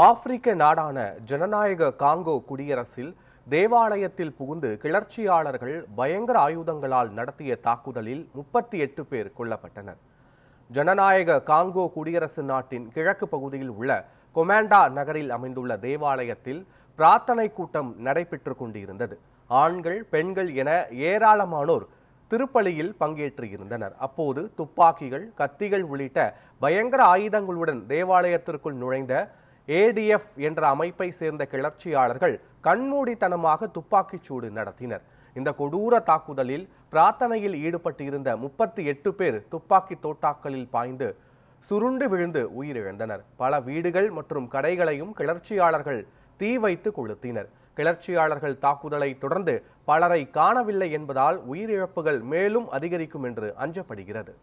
ஆப்பிரிக்க நாடான ஜனநாயக காங்கோ குடியரசில் தேவாலயத்தில் புகுந்து கிளர்ச்சியாளர்கள் பயங்கர ஆயுதங்களால் நடத்திய தாக்குதலில் 38 பேர் கொல்லப்பட்டனர். ஜனநாயக காங்கோ குடியரசு நாட்டின் கிழக்கு பகுதியில் உள்ள கொமாண்டா நகரில் அமைந்துள்ள தேவாலயத்தில் பிரார்த்தனை கூட்டம் நடைபெற்றுக் கொண்டிருந்தது. ஆண்கள், பெண்கள் என ஏராளமானோர் திருப்பலியில் பங்கேற்றிருந்தனர். அப்போது துப்பாக்கிகள், கத்திகள் உள்ளிட்ட பயங்கர ஆயுதங்களுடன் தேவாலயத்திற்குள் நுழைந்த ஏடிஎஃப் என்ற அமைப்பை சேர்ந்த கிளர்ச்சியாளர்கள் கண்மூடித்தனமாக துப்பாக்கிச் சூடு நடத்தினர். இந்த கொடூர தாக்குதலில் பிரார்த்தனையில் ஈடுபட்டிருந்த 38 பேர் துப்பாக்கி தோட்டாக்களில் பாய்ந்து சுருண்டு விழுந்து உயிரிழந்தனர். பல வீடுகள் மற்றும் கடைகளையும் கிளர்ச்சியாளர்கள் தீ வைத்து கொளுத்தினர். கிளர்ச்சியாளர்கள் தாக்குதலை தொடர்ந்து பலரை காணவில்லை என்பதால் உயிரிழப்புகள் மேலும் அதிகரிக்கும் என்று அஞ்சப்படுகிறது.